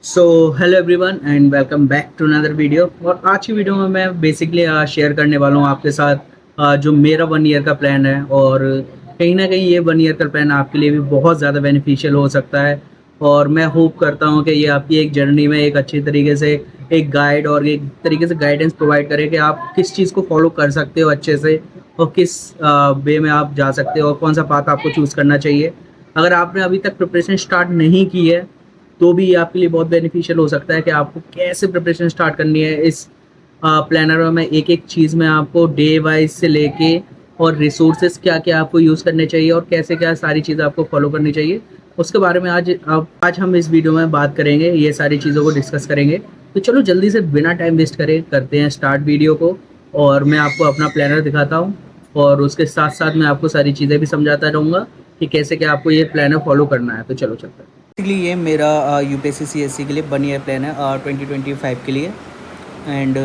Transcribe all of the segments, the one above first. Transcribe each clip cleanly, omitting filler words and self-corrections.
So hello everyone and welcome back to another video. और आज की वीडियो में मैं बेसिकली शेयर करने वाला हूँ आपके साथ जो मेरा 1 ईयर का प्लान है। और कहीं ना कहीं ये 1 ईयर का प्लान आपके लिए भी बहुत ज़्यादा बेनिफिशियल हो सकता है। और मैं होप करता हूँ कि ये आपकी एक जर्नी में एक अच्छी तरीके से एक गाइड और एक तरीके से गाइडेंस प्रोवाइड करे कि आप किस चीज़ को फॉलो कर सकते हो अच्छे से, और किस वे में आप जा सकते हो और कौन सा पाथ आपको चूज़ करना चाहिए। अगर आपने अभी तक प्रिपरेशन स्टार्ट नहीं की है तो भी ये आपके लिए बहुत बेनिफिशियल हो सकता है कि आपको कैसे प्रिपरेशन स्टार्ट करनी है। इस प्लानर में मैं एक एक चीज़ में आपको डे वाइज से लेके और रिसोर्सेज क्या क्या आपको यूज़ करने चाहिए और कैसे क्या सारी चीज़ें आपको फॉलो करनी चाहिए, उसके बारे में आज हम इस वीडियो में बात करेंगे, ये सारी चीज़ों को डिस्कस करेंगे। तो चलो जल्दी से बिना टाइम वेस्ट करे करते हैं स्टार्ट वीडियो को। और मैं आपको अपना प्लानर दिखाता हूँ और उसके साथ साथ मैं आपको सारी चीज़ें भी समझाता रहूँगा कि कैसे क्या आपको ये प्लानर फॉलो करना है। तो चलो चलते हैं। बेसिकली ये मेरा यूपीएससी सीएससी के लिए 1 ईयर प्लान है 2025 के लिए। एंड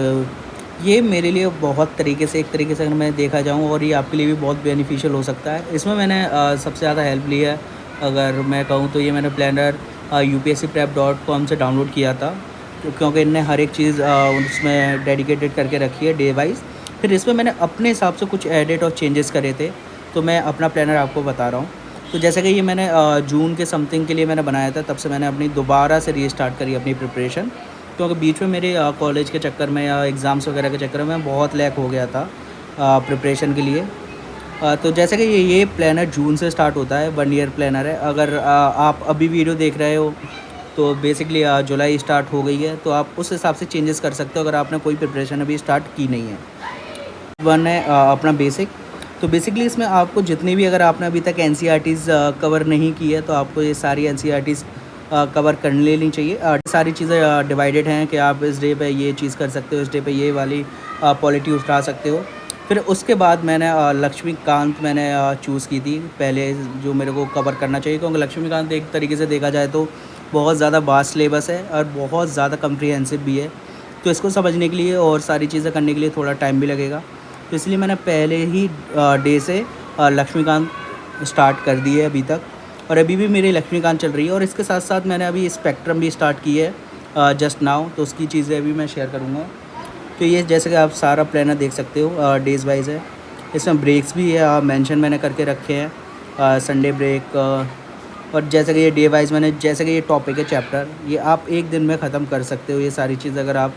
ये मेरे लिए बहुत तरीके से, एक तरीके से अगर मैं देखा जाऊँ, और ये आपके लिए भी बहुत बेनिफिशियल हो सकता है। इसमें मैंने सबसे ज़्यादा हेल्प ली है अगर मैं कहूँ तो। ये मैंने प्लानर upscprep.com से डाउनलोड किया था, क्योंकि इनने हर एक चीज़ उसमें डेडिकेटेड करके रखी है डे वाइज। फिर इसमें मैंने अपने हिसाब से कुछ एडिट और चेंजेस करे थे, तो मैं अपना प्लानर आपको बता रहा हूँ। तो जैसे कि ये मैंने जून के समथिंग के लिए मैंने बनाया था, तब से मैंने अपनी दोबारा से रीस्टार्ट करी अपनी प्रिपरेशन, क्योंकि बीच में मेरे कॉलेज के चक्कर में या एग्ज़ाम्स वगैरह के चक्कर में बहुत लैक हो गया था प्रिपरेशन के लिए। तो जैसे कि ये प्लानर जून से स्टार्ट होता है, 1 ईयर प्लानर है। अगर आप अभी वीडियो देख रहे हो तो बेसिकली जुलाई स्टार्ट हो गई है, तो आप उस हिसाब से चेंजेस कर सकते हो अगर आपने कोई प्रिपरेशन अभी स्टार्ट की नहीं है। वन है अपना बेसिक। तो बेसिकली इसमें आपको जितनी भी, अगर आपने अभी तक एनसीईआरटीज़ कवर नहीं की है, तो आपको ये सारी एनसीईआरटीज़ कवर कर लेनी चाहिए। सारी चीज़ें डिवाइडेड हैं कि आप इस डे पे ये चीज़ कर सकते हो, इस डे पे ये वाली पॉलिटी उठा सकते हो। फिर उसके बाद मैंने लक्ष्मीकांत मैंने चूज़ की थी पहले, जो मेरे को कवर करना चाहिए, क्योंकि लक्ष्मीकांत एक तरीके से देखा जाए तो बहुत ज़्यादा वास्ट सिलेबस है और बहुत ज़्यादा कम्प्रीहेंसिव भी है। तो इसको समझने के लिए और सारी चीज़ें करने के लिए थोड़ा टाइम भी लगेगा। तो इसलिए मैंने पहले ही डे से लक्ष्मीकांत स्टार्ट कर दी है अभी तक, और अभी भी मेरी लक्ष्मीकांत चल रही है। और इसके साथ साथ मैंने अभी स्पेक्ट्रम भी स्टार्ट की है जस्ट नाउ, तो उसकी चीज़ें अभी मैं शेयर करूँगा। तो ये जैसे कि आप सारा प्लानर देख सकते हो डेज़ वाइज है। इसमें ब्रेक्स भी है मेंशन मैंने करके रखे हैं, संडे ब्रेक। और जैसे कि ये डे वाइज मैंने, जैसे कि ये टॉपिक है चैप्टर, ये आप एक दिन में ख़त्म कर सकते हो। ये सारी चीज़ अगर आप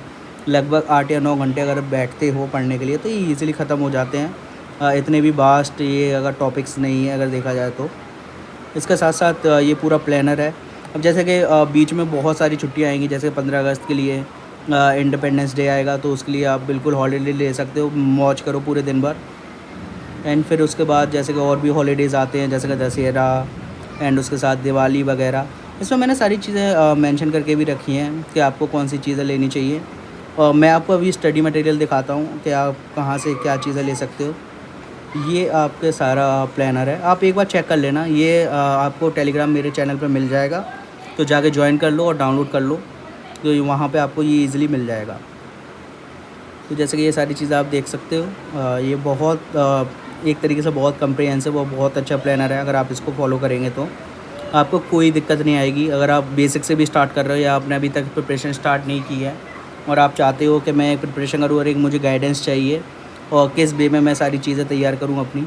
लगभग 8 या 9 घंटे अगर बैठते हो पढ़ने के लिए, तो ये ईज़िली ख़त्म हो जाते हैं। इतने भी वास्ट ये अगर टॉपिक्स नहीं है अगर देखा जाए तो। इसके साथ साथ ये पूरा प्लानर है। अब जैसे कि बीच में बहुत सारी छुट्टियाँ आएंगी, जैसे 15 अगस्त के लिए इंडिपेंडेंस डे आएगा, तो उसके लिए आप बिल्कुल हॉलीडे ले सकते हो, मौज करो पूरे दिन भर। एंड फिर उसके बाद जैसे कि और भी हॉलीडेज़ आते हैं, जैसे कि दशहरा एंड उसके साथ दिवाली वगैरह। इसमें मैंने सारी चीज़ें मेंशन करके भी रखी हैं कि आपको कौन सी चीज़ें लेनी चाहिए। और मैं आपको अभी स्टडी मटेरियल दिखाता हूँ कि आप कहाँ से क्या चीज़ें ले सकते हो। ये आपके सारा प्लानर है, आप एक बार चेक कर लेना। ये आपको टेलीग्राम मेरे चैनल पर मिल जाएगा, तो जाके ज्वाइन कर लो और डाउनलोड कर लो, तो वहाँ पे आपको ये ईज़िली मिल जाएगा। तो जैसे कि ये सारी चीज़ें आप देख सकते हो, ये बहुत एक तरीके से बहुत कम्प्रिहेंसिव और बहुत अच्छा प्लानर है। अगर आप इसको फॉलो करेंगे तो आपको कोई दिक्कत नहीं आएगी। अगर आप बेसिक से भी स्टार्ट कर रहे हो या आपने अभी तक प्रिपरेशन स्टार्ट नहीं की है और आप चाहते हो कि मैं प्रिपरेशन करूँ और एक मुझे गाइडेंस चाहिए और किस वे में मैं सारी चीज़ें तैयार करूँ अपनी,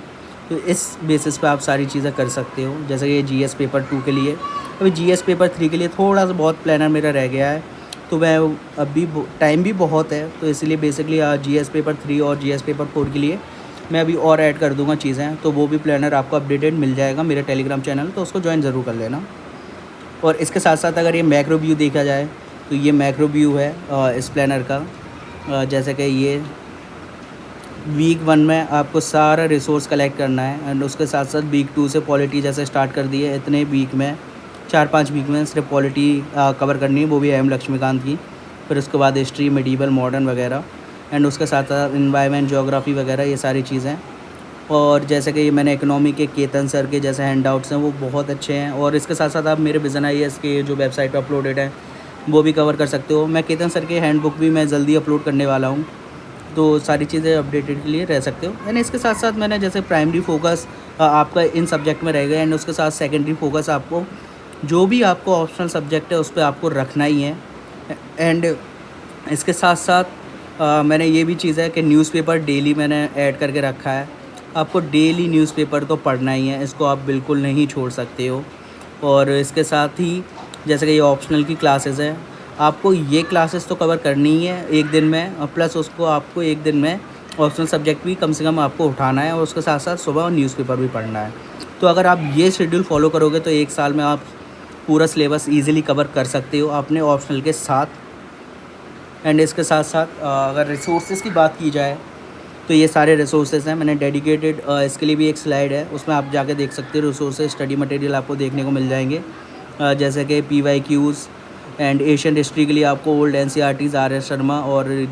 तो इस बेसिस पे आप सारी चीज़ें कर सकते हो। जैसे कि ये जीएस पेपर 2 के लिए, अभी जीएस पेपर 3 के लिए थोड़ा सा बहुत प्लानर मेरा रह गया है, तो मैं अभी टाइम भी बहुत है, तो इसलिए बेसिकली जीएस पेपर 3 और जीएस पेपर 4 के लिए मैं अभी और ऐड कर दूंगा चीज़ें। तो वो भी प्लानर आपको अपडेटेड मिल जाएगा मेरे टेलीग्राम चैनल, तो उसको ज्वाइन ज़रूर कर लेना। और इसके साथ साथ अगर ये मैक्रो व्यू देखा जाए तो ये मैक्रो व्यू है इस प्लानर का। जैसे कि ये वीक 1 में आपको सारा रिसोर्स कलेक्ट करना है, एंड उसके साथ साथ वीक 2 से पॉलिटी जैसे स्टार्ट कर दी है। इतने वीक में 4-5 वीक में सिर्फ पॉलिटी कवर करनी है, वो भी एम लक्ष्मीकांत की। फिर उसके बाद हिस्ट्री, मिडीवल, मॉडर्न वगैरह, एंड उसके साथ साथ इन्वायरमेंट, ज्योग्राफी वगैरह, ये सारी चीज़ें। और जैसे कि मैंने इकोनॉमी के केतन सर के जैसे हैंडआउट्स हैं, वो बहुत अच्छे हैं। और इसके साथ साथ आप मेरे विज़न आईएएस के जो वेबसाइट पर अपलोडेड है वो भी कवर कर सकते हो। मैं केतन सर के हैंडबुक भी मैं जल्दी अपलोड करने वाला हूँ, तो सारी चीज़ें अपडेटेड के लिए रह सकते हो। एंड इसके साथ साथ मैंने जैसे प्राइमरी फोकस आपका इन सब्जेक्ट में रहेगा, एंड उसके साथ सेकेंडरी फोकस आपको जो भी आपको ऑप्शनल सब्जेक्ट है उस पे आपको रखना ही है। एंड इसके साथ साथ मैंने ये भी चीज़ है कि न्यूज़पेपर डेली मैंने ऐड करके रखा है। आपको डेली न्यूज़पेपर तो पढ़ना ही है, इसको आप बिल्कुल नहीं छोड़ सकते हो। और इसके साथ ही जैसे कि ये ऑप्शनल की क्लासेस हैं, आपको ये क्लासेस तो कवर करनी ही है एक दिन में, और प्लस उसको आपको एक दिन में ऑप्शनल सब्जेक्ट भी कम से कम आपको उठाना है, और उसके साथ साथ सुबह न्यूज़पेपर भी पढ़ना है। तो अगर आप ये शेड्यूल फॉलो करोगे तो एक साल में आप पूरा सिलेबस ईज़िली कवर कर सकते हो अपने ऑप्शनल के साथ। एंड इसके साथ साथ अगर रिसोर्सेज़ की बात की जाए तो ये सारे रिसोर्सेज़ हैं, मैंने डेडिकेटेड इसके लिए भी एक स्लाइड है, उसमें आप जाके देख सकते हो। रिसोर्सेज स्टडी मटेरियल आपको देखने को मिल जाएंगे, जैसे कि PYQs एंड एशियन हिस्ट्री के लिए आपको ओल्ड NCERTs RS शर्मा और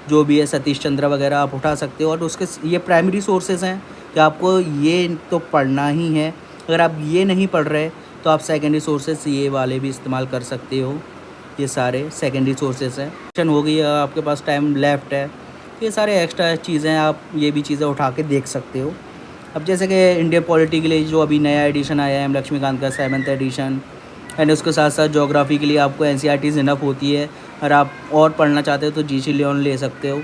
जो भी है सतीश चंद्रा वगैरह आप उठा सकते हो। और उसके ये प्राइमरी सोर्सेज़ हैं कि आपको ये तो पढ़ना ही है। अगर आप ये नहीं पढ़ रहे तो आप सेकेंडरी सोर्सेज ये वाले भी इस्तेमाल कर सकते हो। ये सारे सेकेंडरी सोर्सेज हैं। हो गई, आपके पास टाइम लेफ्ट है, ये सारे एक्स्ट्रा चीज़ें आप ये भी चीज़ें उठा के देख सकते हो। अब जैसे कि इंडियन पॉलिटी के लिए जो अभी नया एडिशन आया है लक्ष्मीकांत का 7th एडिशन, एंड उसके साथ साथ ज्योग्राफी के लिए आपको NCERTs इनफ होती है। अगर आप और पढ़ना चाहते हो तो GC लियोन ले सकते हो।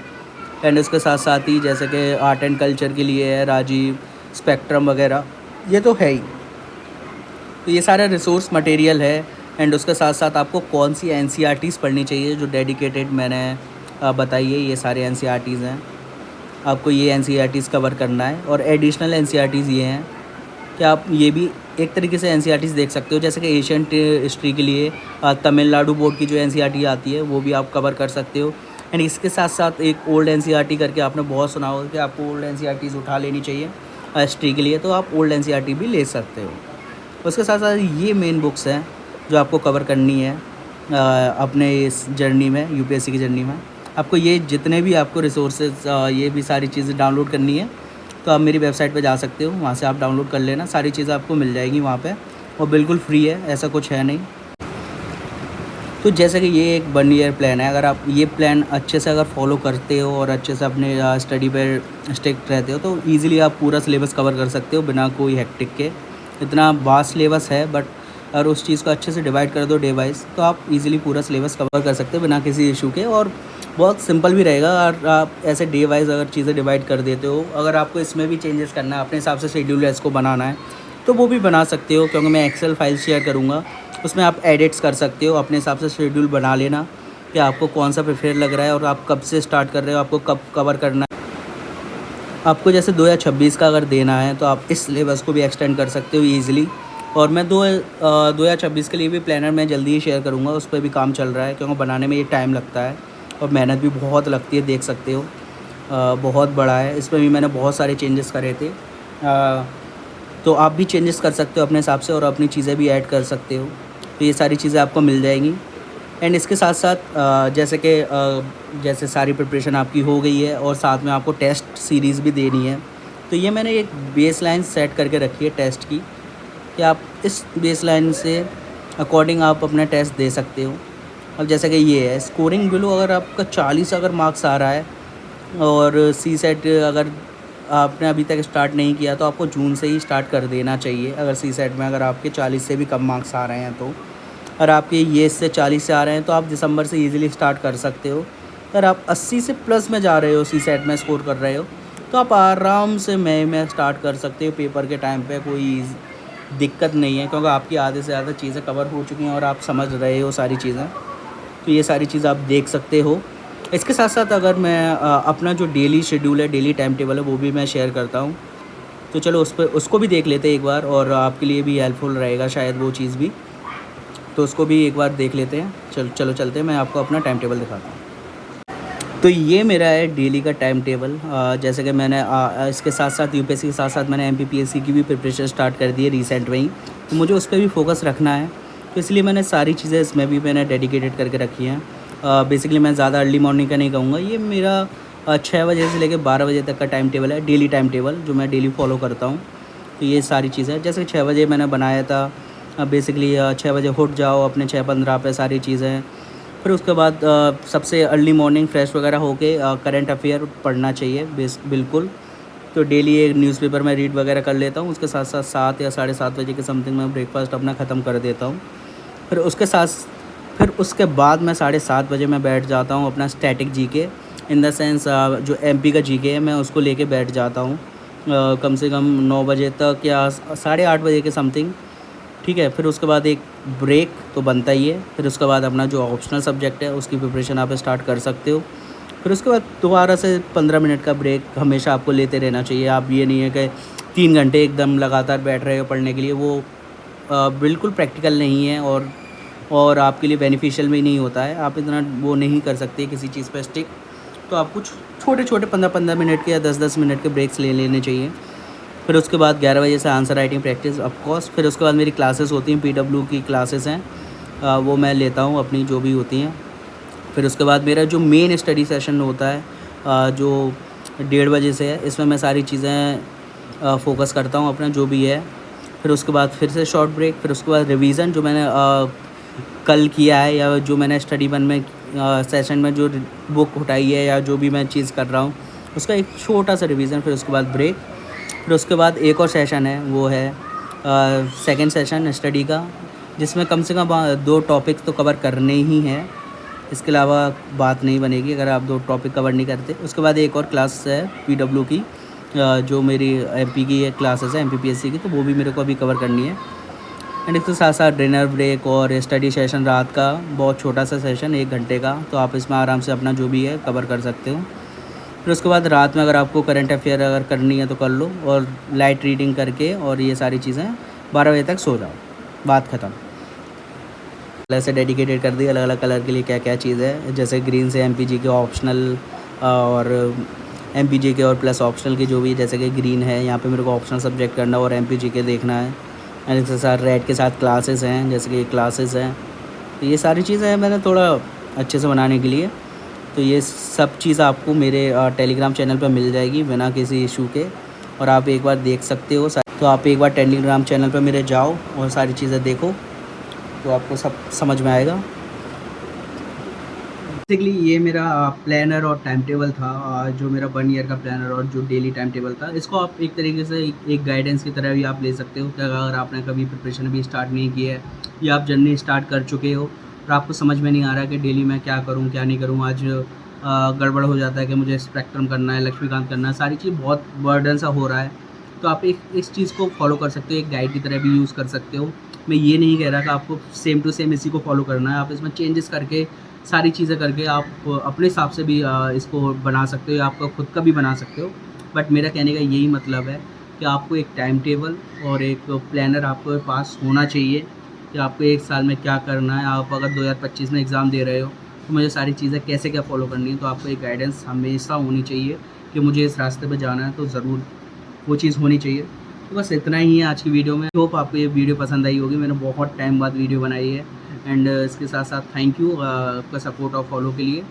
एंड उसके साथ साथ ही जैसे कि आर्ट एंड कल्चर के लिए है राजीव, स्पेक्ट्रम वगैरह, ये तो है ही। तो ये सारा रिसोर्स मटेरियल है। एंड उसके साथ साथ आपको कौन सी NCERTs पढ़नी चाहिए जो डेडिकेटेड मैंने बताई है, ये सारे NCERTs हैं। आपको ये NCERTs कवर करना है। और एडिशनल NCERTs ये हैं कि आप ये भी एक तरीके से NCERTs देख सकते हो, जैसे कि एशियन हिस्ट्री के लिए तमिलनाडु बोर्ड की जो NCERT आती है वो भी आप कवर कर सकते हो। एंड इसके साथ साथ एक ओल्ड NCERT करके आपने बहुत सुना होगा कि आपको ओल्ड NCERTs उठा लेनी चाहिए हिस्ट्री के लिए, तो आप ओल्ड NCERT भी ले सकते हो। उसके साथ साथ ये मेन बुक्स हैं जो आपको कवर करनी है अपने इस जर्नी में, UPSC की जर्नी में। आपको ये जितने भी आपको रिसोर्सेज ये भी सारी चीज़ें डाउनलोड करनी है तो आप मेरी वेबसाइट पे जा सकते हो, वहाँ से आप डाउनलोड कर लेना, सारी चीज़ें आपको मिल जाएगी वहाँ पे, और बिल्कुल फ्री है, ऐसा कुछ है नहीं। तो जैसे कि ये एक 1 ईयर प्लान है, अगर आप ये प्लान अच्छे से अगर फॉलो करते हो और अच्छे से अपने स्टडी पर स्टिक रहते हो तो ईज़िली आप पूरा सिलेबस कवर कर सकते हो बिना कोई हेक्टिक के। इतना वास्ट सिलेबस है, बट अगर उस चीज़ को अच्छे से डिवाइड कर दो डे वाइज तो आप इजीली पूरा सिलेबस कवर कर सकते हो बिना किसी इशू के, और बहुत सिंपल भी रहेगा। और आप ऐसे डे वाइज अगर चीज़ें डिवाइड कर देते हो, अगर आपको इसमें भी चेंजेस करना है, अपने हिसाब से शेड्यूल इसको बनाना है तो वो भी बना सकते हो, क्योंकि मैं एक्सेल फाइल शेयर करूँगा, उसमें आप एडिट्स कर सकते हो, अपने हिसाब से शेड्यूल बना लेना कि आपको कौन सा प्रेफर लग रहा है और आप कब से स्टार्ट कर रहे हो, आपको कब कवर करना है। आपको जैसे 2026 का अगर देना है तो आप इस सिलेबस को भी एक्सटेंड कर सकते हो ईज़िली। और मैं 2026 के लिए भी प्लानर मैं जल्दी ही शेयर करूँगा, उस पर भी काम चल रहा है, क्योंकि बनाने में ये टाइम लगता है और मेहनत भी बहुत लगती है, देख सकते हो बहुत बड़ा है। इसमें भी मैंने बहुत सारे चेंजेस करे थे, तो आप भी चेंजेस कर सकते हो अपने हिसाब से और अपनी चीज़ें भी ऐड कर सकते हो। तो ये सारी चीज़ें आपको मिल जाएंगी। एंड इसके साथ साथ जैसे कि जैसे सारी प्रिपरेशन आपकी हो गई है और साथ में आपको टेस्ट सीरीज़ भी देनी है, तो ये मैंने एक बेसलाइन सेट करके रखी है टेस्ट की, कि आप इस बेसलाइन से अकॉर्डिंग आप अपना टेस्ट दे सकते हो। अब जैसे कि ये है स्कोरिंग बिलो, अगर आपका 40 अगर मार्क्स आ रहा है और CSET अगर आपने अभी तक स्टार्ट नहीं किया तो आपको जून से ही स्टार्ट कर देना चाहिए। अगर CSET में अगर आपके 40 से भी कम मार्क्स आ रहे हैं तो, अगर आपके ये से 40 से आ रहे हैं तो आप दिसंबर से ईज़िली स्टार्ट कर सकते हो। अगर आप 80 से प्लस में जा रहे हो, CSET में स्कोर कर रहे हो, तो आप आराम से मई में स्टार्ट कर सकते हो। पेपर के टाइम पे कोई दिक्कत नहीं है, क्योंकि आपकी आधे से ज़्यादा चीज़ें कवर हो चुकी हैं और आप समझ रहे हो सारी चीज़ें। तो ये सारी चीज़ें आप देख सकते हो। इसके साथ साथ अगर मैं अपना जो डेली शेड्यूल है, डेली टाइम टेबल है, वो भी मैं शेयर करता हूँ। तो चलो उसको भी देख लेते हैं एक बार, और आपके लिए भी हेल्पफुल रहेगा शायद वो चीज़ भी, तो उसको भी एक बार देख लेते हैं। चलो चलते हैं, मैं आपको अपना टाइम टेबल दिखाता हूँ। तो ये मेरा है डेली का टाइम टेबल। जैसे कि मैंने इसके साथ साथ UPSC के साथ साथ मैंने MPPSC की भी प्रिपरेशन स्टार्ट कर दी है रिसेंट में ही, तो मुझे उस पर भी फोकस रखना है, तो इसलिए मैंने सारी चीज़ें इसमें भी मैंने डेडिकेटेड करके रखी हैं। बेसिकली मैं ज़्यादा अर्ली मॉर्निंग का नहीं कहूँगा, ये मेरा 6 बजे से लेकर 12 बजे तक का टाइम टेबल है, डेली टाइम टेबल जो मैं डेली फॉलो करता हूँ। तो ये सारी चीज़ें, जैसे 6 बजे मैंने बनाया था, बेसिकली 6 बजे उठ जाओ अपने 6:15 पे सारी चीज़ें। फिर उसके बाद सबसे अर्ली मॉर्निंग फ्रेश वगैरह होके करंट अफेयर पढ़ना चाहिए बिल्कुल। तो डेली एक न्यूज़पेपर मैं रीड वगैरह कर लेता हूँ। उसके साथ साथ 7 या साढ़े 7 बजे के समथिंग मैं ब्रेकफास्ट अपना ख़त्म कर देता हूँ। फिर उसके बाद मैं 7:30 बजे मैं बैठ जाता हूँ अपना static GK, in the sense जो एमपी का जीके है मैं उसको लेके बैठ जाता हूँ कम से कम 9 बजे तक या 8:30 बजे के समथिंग। ठीक है, फिर उसके बाद एक ब्रेक तो बनता ही है। फिर उसके बाद अपना जो ऑप्शनल सब्जेक्ट है उसकी प्रिपरेशन आप स्टार्ट कर सकते हो। फिर उसके बाद दोबारा से 15 मिनट का ब्रेक हमेशा आपको लेते रहना चाहिए। आप ये नहीं है कि 3 घंटे एकदम लगातार बैठ रहे हो पढ़ने के लिए, वो बिल्कुल प्रैक्टिकल नहीं है और आपके लिए बेनिफिशियल भी नहीं होता है। आप इतना वो नहीं कर सकते किसी चीज़ पर स्टिक। तो आप कुछ छोटे-छोटे 15-15 मिनट के या 10-10 मिनट के ब्रेक्स ले लेने चाहिए। फिर उसके बाद 11 बजे से answer writing practice of course. फिर उसके बाद मेरी क्लासेस होती हैं, पीडब्ल्यू की क्लासेस हैं, वो मैं लेता हूँ अपनी जो भी होती हैं। फिर उसके बाद मेरा जो मेन स्टडी सेशन होता है जो 1:30 बजे से है, इसमें मैं सारी चीज़ें फ़ोकस करता हूँ अपना जो भी है। फिर उसके बाद फिर से शॉर्ट ब्रेक। फिर उसके बाद रिवीजन जो मैंने कल किया है या जो मैंने स्टडी वन में सेशन में जो बुक उठाई है या जो भी मैं चीज़ कर रहा हूँ उसका एक छोटा सा रिवीजन। फिर उसके बाद ब्रेक। फिर उसके बाद एक और सेशन है, वो है सेकंड सेशन स्टडी का, जिसमें कम से कम 2 टॉपिक तो कवर करने ही हैं। इसके अलावा बात नहीं बनेगी अगर आप 2 टॉपिक कवर नहीं करते। उसके बाद एक और क्लास है पीडब्ल्यू की, जो मेरी एमपी की एक क्लासेस है एमपीपीएससी की, तो वो भी मेरे को अभी कवर करनी है। एंड इसके साथ साथ डिनर ब्रेक और स्टडी सेशन रात का बहुत छोटा सा सेशन 1 घंटे का, तो आप इसमें आराम से अपना जो भी है कवर कर सकते हो। फिर उसके बाद रात में अगर आपको करंट अफेयर अगर करनी है तो कर लो, और लाइट रीडिंग करके और ये सारी चीज़ें 12 बजे तक सो जाओ, बात ख़त्म। कलर से डेडिकेटेड कर दी, अलग अलग कलर के लिए क्या क्या चीज़ है, जैसे ग्रीन से एमपीजी के ऑप्शनल और एमपीजी के और प्लस ऑप्शनल के जो भी, जैसे कि ग्रीन है यहाँ पे मेरे को ऑप्शनल सब्जेक्ट करना और एमपीजी के देखना है। एंड इसके साथ रेड के साथ क्लासेस हैं, जैसे कि क्लासेस हैं। तो ये सारी चीज़ें हैं मैंने थोड़ा अच्छे से बनाने के लिए। तो ये सब चीज़ आपको मेरे टेलीग्राम चैनल पर मिल जाएगी बिना किसी इशू के, और आप एक बार देख सकते हो। तो आप एक बार टेलीग्राम चैनल पर मेरे जाओ और सारी चीज़ें देखो, तो आपको सब समझ में आएगा। बेसिकली ये मेरा प्लानर और टाइम टेबल था, जो मेरा 1 ईयर का प्लानर और जो डेली टाइम टेबल था। इसको आप एक तरीके से एक गाइडेंस की तरह भी आप ले सकते हो कि अगर आपने कभी प्रिपरेशन भी स्टार्ट नहीं की है या आप जर्नी स्टार्ट कर चुके हो और आपको समझ में नहीं आ रहा है कि डेली मैं क्या करूँ क्या नहीं करूँ, आज गड़बड़ हो जाता है कि मुझे स्पेक्ट्रम करना है, लक्ष्मीकांत करना है, सारी चीज़ बहुत बर्डन सा हो रहा है, तो आप एक इस चीज़ को फॉलो कर सकते हो, एक गाइड की तरह भी यूज़ कर सकते हो। मैं ये नहीं कह रहा कि आपको सेम टू सेम इसी को फॉलो करना है, आप इसमें चेंजेस करके सारी चीज़ें करके आप अपने हिसाब से भी इसको बना सकते हो या आपका खुद का भी बना सकते हो। बट मेरा कहने का यही मतलब है कि आपको एक टाइम टेबल और एक प्लानर आपके पास होना चाहिए कि आपको 1 साल में क्या करना है। आप अगर 2025 में एग्ज़ाम दे रहे हो तो मुझे सारी चीज़ें कैसे क्या फ़ॉलो करनी है, तो आपको एक गाइडेंस हमेशा होनी चाहिए कि मुझे इस रास्ते पे जाना है, तो ज़रूर वो चीज़ होनी चाहिए। तो बस इतना ही है आज की वीडियो में। होप आपको ये वीडियो पसंद आई होगी, मैंने बहुत टाइम बाद वीडियो बनाई है। एंड इसके साथ साथ थैंक यू आपका सपोर्ट और फॉलो के लिए।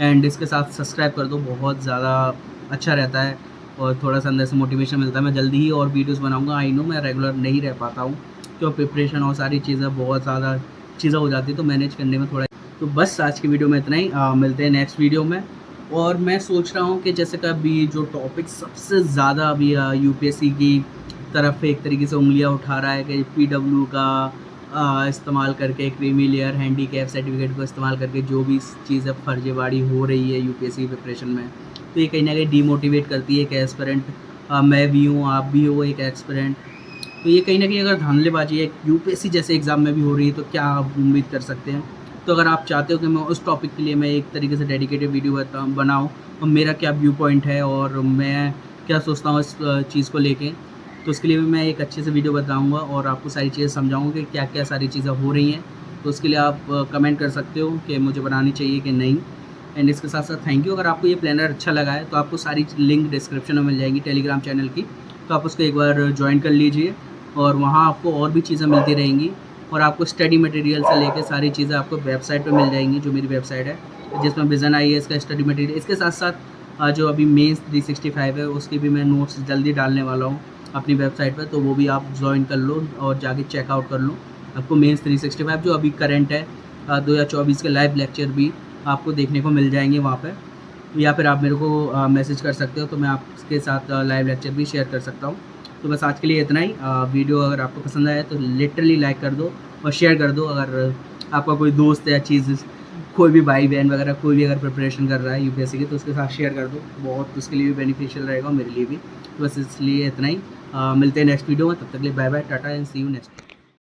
एंड इसके साथ सब्सक्राइब कर दो, बहुत ज़्यादा अच्छा रहता है और थोड़ा सा अंदर से मोटिवेशन मिलता है। मैं जल्दी ही और वीडियोस बनाऊंगा। आई नो मैं रेगुलर नहीं रह पाता हूँ, क्यों प्रिपरेशन और सारी चीज़ें बहुत ज़्यादा चीज़ें हो जाती है, तो मैनेज करने में थोड़ा। तो बस आज की वीडियो में इतना ही, मिलते हैं नेक्स्ट वीडियो में। और मैं सोच रहा हूँ कि जैसे कि अभी जो टॉपिक सबसे ज़्यादा अभी यूपीएससी की तरफ एक तरीके से उंगलियां उठा रहा है कि पीडब्ल्यू का इस्तेमाल करके, क्रीमी लेयर हैंडीकैप सर्टिफिकेट को इस्तेमाल करके जो भी चीज़ें फर्जीवाड़ी हो रही है यूपीएससी प्रिपरेशन में, तो ये कहीं ना कहीं डीमोटिवेट करती है एक एस्पिरेंट। मैं भी हूँ, आप भी हो एक एस्पिरेंट, तो ये कहीं ना कहीं अगर धांधलेबाजी है यूपीएससी जैसे एग्ज़ाम में भी हो रही है तो क्या आप उम्मीद कर सकते हैं। तो अगर आप चाहते हो कि मैं उस टॉपिक के लिए मैं एक तरीके से डेडिकेटेड वीडियो बनाऊँ और मेरा क्या व्यू पॉइंट है और मैं क्या सोचता हूँ इस चीज़ को लेके, तो उसके लिए भी मैं एक अच्छे से वीडियो बताऊँगा और आपको सारी चीज़ें समझाऊँगा कि क्या क्या सारी चीज़ें हो रही हैं। तो उसके लिए आप कमेंट कर सकते हो कि मुझे बनानी चाहिए कि नहीं। एंड इसके साथ साथ थैंक यू। अगर आपको ये प्लानर अच्छा लगा है तो आपको सारी लिंक डिस्क्रिप्शन में मिल जाएंगी टेलीग्राम चैनल की, तो आप उसको एक बार ज्वाइन कर लीजिए और वहाँ आपको और भी चीज़ें मिलती रहेंगी और आपको स्टडी मटेरियल से लेकर सारी चीज़ें आपको वेबसाइट पर मिल जाएंगी, जो मेरी वेबसाइट है जिसमें विज़न IAS का स्टडी मटेरियल। इसके साथ साथ जो अभी मेंस 365 है उसके भी मैं नोट्स जल्दी डालने वाला हूँ अपनी वेबसाइट पर, तो वो भी आप ज्वाइन कर लो और जाके चेकआउट कर लो। आपको मेंस 365 जो अभी करंट है 2024 के लाइव लेक्चर भी आपको देखने को मिल जाएंगे वहाँ पर। या फिर आप मेरे को मैसेज कर सकते हो, तो मैं आपके साथ लाइव लेक्चर भी शेयर कर सकता हूँ। तो बस आज के लिए इतना ही। वीडियो अगर आपको पसंद आया तो लिटरली लाइक कर दो और शेयर कर दो। अगर आपका कोई दोस्त या चीज़, कोई भी भाई बहन वगैरह कोई भी अगर प्रिपरेशन कर रहा है यूपीएससी की, तो उसके साथ शेयर कर दो, बहुत उसके लिए भी बेनिफिशियल रहेगा और मेरे लिए भी। तो बस इसलिए इतना ही। मिलते हैं नेक्स्ट वीडियो में, तब तक के लिए bye bye, tata and see you next.